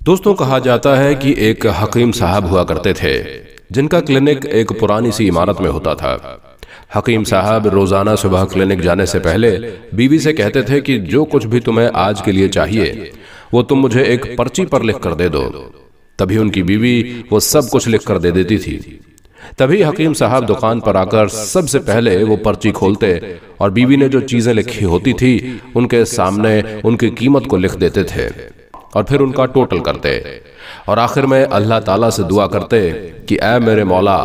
दोस्तों, कहा जाता है कि एक हकीम साहब हुआ करते थे जिनका क्लिनिक एक पुरानी सी इमारत में होता था। हकीम साहब रोजाना सुबह क्लिनिक जाने से पहले बीवी से कहते थे कि जो कुछ भी तुम्हें आज के लिए चाहिए वो तुम मुझे एक पर्ची पर लिख कर दे दो। तभी उनकी बीवी वो सब कुछ लिख कर दे देती थी। तभी हकीम साहब दुकान पर आकर सबसे पहले वो पर्ची खोलते और बीवी ने जो चीजें लिखी होती थी उनके सामने उनकी कीमत को लिख देते थे और फिर उनका टोटल करते और आखिर में अल्लाह ताला से दुआ करते कि ऐ मेरे मौला,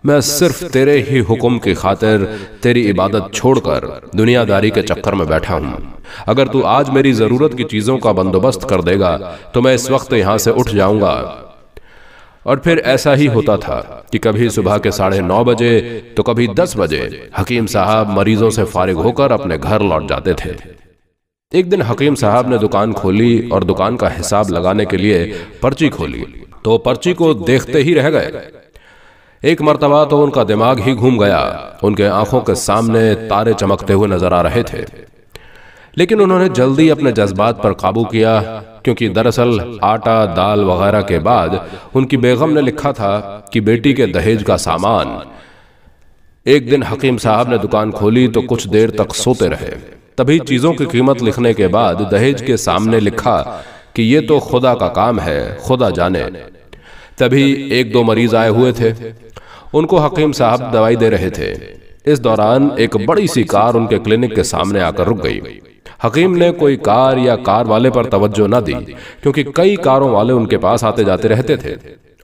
मैं सिर्फ तेरे ही हुक्म की खातिर तेरी इबादत छोड़कर दुनियादारी के चक्कर में बैठा हूं। अगर तू आज मेरी जरूरत की चीजों का बंदोबस्त कर देगा तो मैं इस वक्त यहां से उठ जाऊंगा। और फिर ऐसा ही होता था कि कभी सुबह के 9:30 बजे तो कभी 10 बजे हकीम साहब मरीजों से फारिग होकर अपने घर लौट जाते थे। एक दिन हकीम साहब ने दुकान खोली और दुकान का हिसाब लगाने के लिए पर्ची खोली तो पर्ची को देखते ही रह गए। एक मर्तबा तो उनका दिमाग ही घूम गया। उनके आंखों के सामने तारे चमकते हुए नजर आ रहे थे, लेकिन उन्होंने जल्दी अपने जज्बात पर काबू किया, क्योंकि दरअसल आटा दाल वगैरह के बाद उनकी बेगम ने लिखा था कि बेटी के दहेज का सामान। एक दिन हकीम साहब ने दुकान खोली तो कुछ देर तक सोते रहे। तभी चीजों की कीमत लिखने के बाद दहेज के सामने लिखा कि ये तो खुदा का काम है, खुदा जाने। तभी 1-2 मरीज आए हुए थे, उनको हकीम साहब दवाई दे रहे थे। इस दौरान एक बड़ी सी कार उनके क्लिनिक के सामने आकर रुक गई। हकीम ने कोई कार या कार वाले पर तवज्जो न दी, क्योंकि कई कारों वाले उनके पास आते जाते रहते थे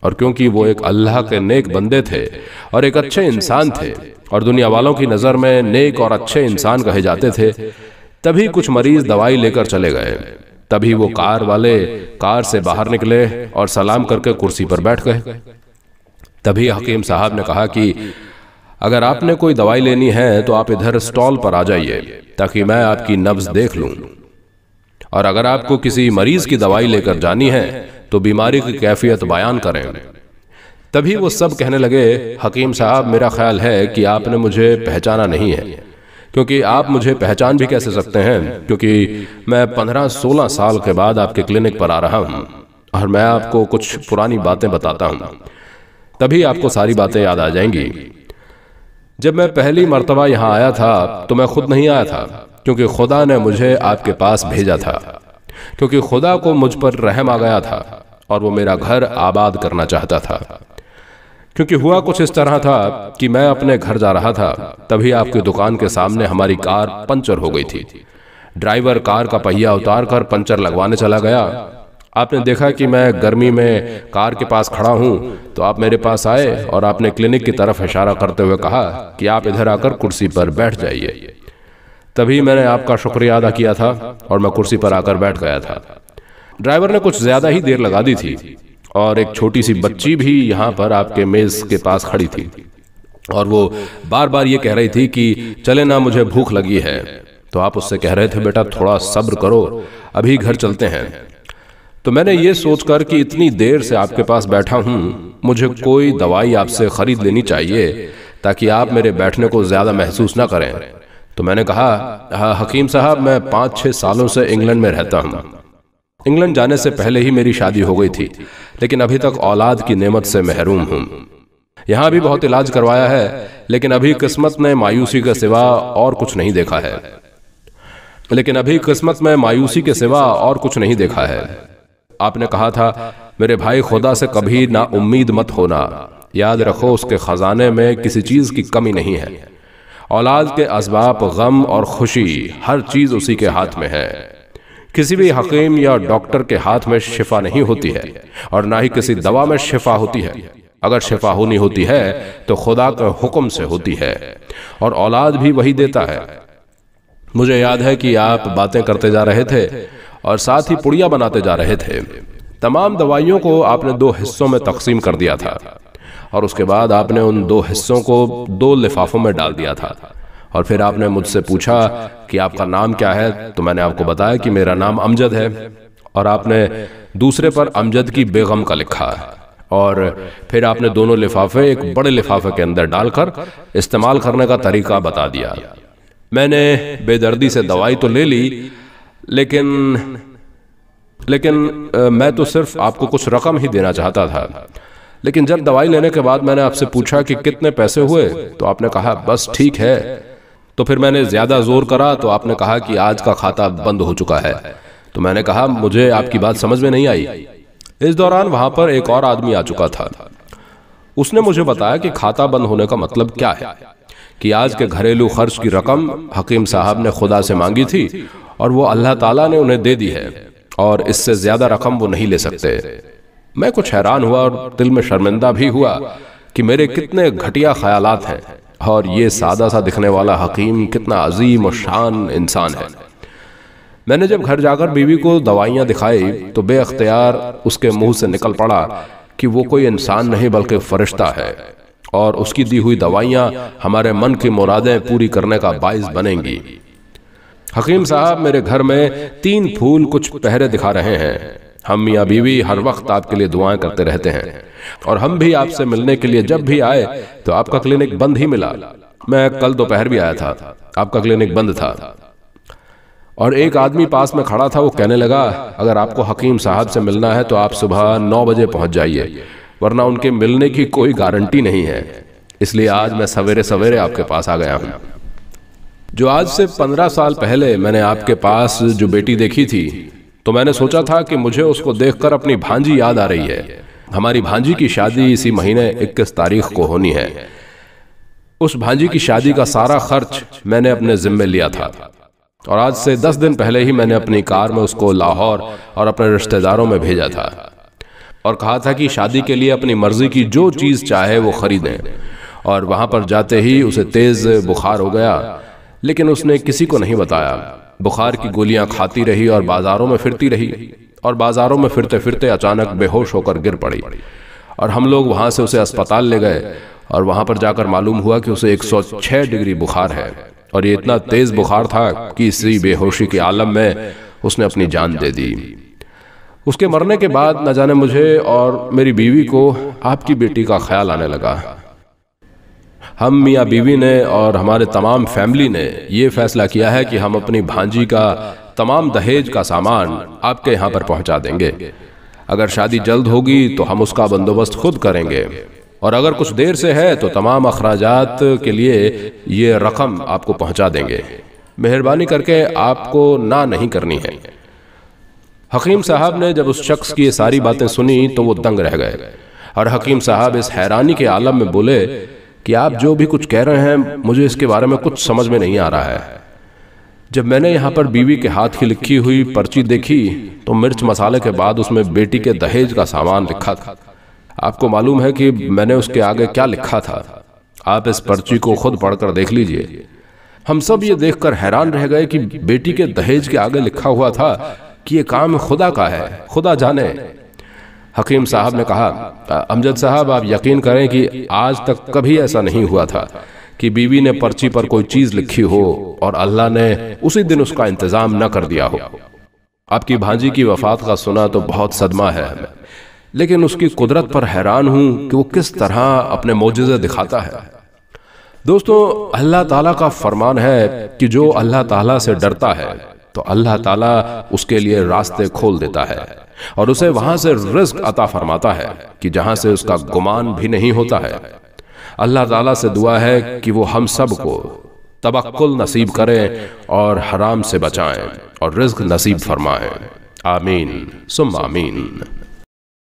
और क्योंकि वो एक अल्लाह के नेक बंदे थे और एक अच्छे इंसान थे और दुनिया वालों की नजर में नेक और अच्छे इंसान कहे जाते थे। तभी कुछ मरीज दवाई लेकर चले गए। तभी वो कार वाले कार से बाहर निकले और सलाम करके कुर्सी पर बैठ गए। तभी हकीम साहब ने कहा कि अगर आपने कोई दवाई लेनी है तो आप इधर स्टॉल पर आ जाइए ताकि मैं आपकी नब्ज देख लूं, और अगर आपको किसी मरीज की दवाई लेकर जानी है तो बीमारी की कैफियत बयान करें। तभी वो सब कहने लगे, हकीम साहब, मेरा ख्याल है कि आपने मुझे पहचाना नहीं है, क्योंकि आप मुझे पहचान भी कैसे सकते हैं, क्योंकि मैं 15-16 साल के बाद आपके क्लिनिक पर आ रहा हूं और मैं आपको कुछ पुरानी बातें बताता हूं, तभी आपको सारी बातें याद आ जाएंगी। जब मैं पहली मर्तबा यहाँ आया था तो मैं खुद नहीं आया था, क्योंकि खुदा ने मुझे आपके पास भेजा था, क्योंकि खुदा को मुझ पर रहम आ गया था और वो मेरा घर आबाद करना चाहता था। क्योंकि हुआ कुछ इस तरह था कि मैं अपने घर जा रहा था, तभी आपकी दुकान के सामने हमारी कार पंचर हो गई थी। ड्राइवर कार का पहिया उतार कर पंचर लगवाने चला गया। आपने देखा कि मैं गर्मी में कार के पास खड़ा हूं तो आप मेरे पास आए और आपने क्लिनिक की तरफ इशारा करते हुए कहा कि आप इधर आकर कुर्सी पर बैठ जाइए। तभी मैंने आपका शुक्रिया अदा किया था और मैं कुर्सी पर आकर बैठ गया था। ड्राइवर ने कुछ ज्यादा ही देर लगा दी थी और एक छोटी सी बच्ची भी यहाँ पर आपके मेज के पास खड़ी थी और वो बार बार ये कह रही थी कि चले ना, मुझे भूख लगी है। तो आप उससे कह रहे थे, बेटा थोड़ा सब्र करो, अभी घर चलते हैं। तो मैंने ये सोचकर कि इतनी देर से आपके पास बैठा हूं, मुझे कोई दवाई आपसे खरीद लेनी चाहिए ताकि आप मेरे बैठने को ज्यादा महसूस ना करें। तो मैंने कहा, हकीम साहब, मैं 5-6 सालों से इंग्लैंड में रहता हूं। इंग्लैंड जाने से पहले ही मेरी शादी हो गई थी, लेकिन अभी तक औलाद की नेमत से महरूम हूं। यहां भी बहुत इलाज करवाया है, लेकिन अभी किस्मत ने मायूसी के सिवा और कुछ नहीं देखा है। आपने कहा था, मेरे भाई, खुदा से कभी ना उम्मीद मत होना, याद रखो उसके खजाने में किसी चीज की कमी नहीं है। औलाद के असबाब, गम और खुशी, हर चीज उसी के हाथ में है। किसी भी हकीम या डॉक्टर के हाथ में शिफा नहीं होती है और ना ही किसी दवा में शिफा होती है। अगर शिफा होनी होती है तो खुदा के हुक्म से होती है और औलाद भी वही देता है। मुझे याद है कि आप बातें करते जा रहे थे और साथ ही पुड़िया बनाते जा रहे थे। तमाम दवाइयों को आपने 2 हिस्सों में तकसीम कर दिया था और उसके बाद आपने उन 2 हिस्सों को 2 लिफाफों में डाल दिया था और फिर आपने मुझसे पूछा कि आपका नाम क्या है। तो मैंने आपको बताया कि मेरा नाम अमजद है और आपने दूसरे पर अमजद की बेगम का लिखा और फिर आपने दोनों लिफाफे एक बड़े लिफाफे के अंदर डालकर इस्तेमाल करने का तरीका बता दिया। मैंने बेदर्दी से दवाई तो ले ली, लेकिन लेकिन मैं तो सिर्फ आपको कुछ रकम ही देना चाहता था। लेकिन जब दवाई लेने के बाद मैंने आपसे पूछा कि कितने पैसे हुए, तो आपने कहा बस ठीक है। तो फिर मैंने ज्यादा जोर करा तो आपने कहा कि आज का खाता बंद हो चुका है। तो मैंने कहा मुझे आपकी बात समझ में नहीं आई। इस दौरान वहां पर एक और आदमी आ चुका था। उसने मुझे बताया कि खाता बंद होने का मतलब क्या है, कि आज के घरेलू खर्च की रकम हकीम साहब ने खुदा से मांगी थी और वो अल्लाह ताला ने उन्हें दे दी है और इससे ज्यादा रकम वो नहीं ले सकते। मैं कुछ हैरान हुआ और दिल में शर्मिंदा भी हुआ कि मेरे कितने घटिया ख्यालात हैं और ये सादा सा दिखने वाला हकीम कितना अजीम और शान इंसान है। मैंने जब घर जाकर बीवी को दवाइयाँ दिखाई तो बेअख्तियार उसके मुंह से निकल पड़ा कि वो कोई इंसान नहीं बल्कि फरिश्ता है और उसकी दी हुई दवाइयाँ हमारे मन की मुरादें पूरी करने का बाइस बनेंगी। हकीम साहब मेरे घर में 3 फूल कुछ पहरे दिखा रहे हैं। हम मियाँ बीवी हर वक्त आपके लिए दुआएं करते रहते हैं और हम भी आपसे मिलने के लिए जब भी आए तो आपका क्लिनिक बंद ही मिला। मैं कल दोपहर भी आया था, आपका क्लिनिक बंद था। और एक आदमी पास में खड़ा था, वो कहने लगा अगर आपको हकीम साहब से मिलना है तो आप सुबह 9 बजे पहुंच जाइए, वरना उनके मिलने की कोई गारंटी नहीं है। इसलिए आज मैं सवेरे सवेरे आपके पास आ गया हूं। जो आज से 15 साल पहले मैंने आपके पास जो बेटी देखी थी, तो मैंने सोचा था कि मुझे उसको देखकर अपनी भांजी याद आ रही है। हमारी भांजी की शादी इसी महीने 21 तारीख को होनी है। उस भांजी की शादी का सारा खर्च मैंने अपने जिम्मे लिया था और आज से 10 दिन पहले ही मैंने अपनी कार में उसको लाहौर और अपने रिश्तेदारों में भेजा था और कहा था कि शादी के लिए अपनी मर्जी की जो चीज़ चाहे वो खरीदें। और वहां पर जाते ही उसे तेज बुखार हो गया, लेकिन उसने किसी को नहीं बताया। बुखार की गोलियां खाती रही और बाजारों में फिरती रही और बाजारों में फिरते फिरते अचानक बेहोश होकर गिर पड़ी और हम लोग वहां से उसे अस्पताल ले गए और वहां पर जाकर मालूम हुआ कि उसे 106 डिग्री बुखार है और ये इतना तेज बुखार था कि इसी बेहोशी के आलम में उसने अपनी जान दे दी। उसके मरने के बाद न जाने मुझे और मेरी बीवी को आपकी बेटी का ख्याल आने लगा। हम मियाँ बीवी ने और हमारे तमाम फैमिली ने ये फैसला किया है कि हम अपनी भांजी का तमाम दहेज का सामान आपके यहाँ पर पहुँचा देंगे। अगर शादी जल्द होगी तो हम उसका बंदोबस्त खुद करेंगे और अगर कुछ देर से है तो तमाम अखराजात के लिए ये रकम आपको पहुँचा देंगे। मेहरबानी करके आपको ना नहीं करनी है। हकीम साहब ने जब उस शख्स की ये सारी बातें सुनी तो वो दंग रह गए और हकीम साहब इस हैरानी के आलम में बोले कि आप जो भी कुछ कह रहे हैं मुझे इसके बारे में कुछ समझ में नहीं आ रहा है। जब मैंने यहाँ पर बीवी के हाथ की लिखी हुई पर्ची देखी तो मिर्च मसाले के बाद उसमें बेटी के दहेज का सामान लिखा था। आपको मालूम है कि मैंने उसके आगे क्या लिखा था? आप इस पर्ची को खुद पढ़कर देख लीजिए। हम सब ये देखकर हैरान रह गए कि बेटी के दहेज के आगे लिखा हुआ था कि ये काम खुदा का है, खुदा जाने। हकीम साहब ने कहा, अमजद साहब आप यकीन करें कि आज तक कभी ऐसा नहीं हुआ था कि बीवी ने पर्ची पर कोई चीज लिखी हो और अल्लाह ने उसी दिन उसका इंतजाम न कर दिया हो। आपकी भांजी की वफात का सुना तो बहुत सदमा है हमें, लेकिन उसकी कुदरत पर हैरान हूं कि वो किस तरह अपने मोजज़े दिखाता है। दोस्तों, अल्लाह ताला का फरमान है कि जो अल्लाह ताला से डरता है तो अल्लाह ताला उसके लिए रास्ते खोल देता है और उसे वहां से रिज़्क अता फरमाता है कि जहां से उसका गुमान भी नहीं होता है। अल्लाह ताला से दुआ है कि वो हम सब को तवक्कुल नसीब करें और हराम से बचाएं और रिज़्क नसीब फरमाएं। आमीन सुम्मा आमीन।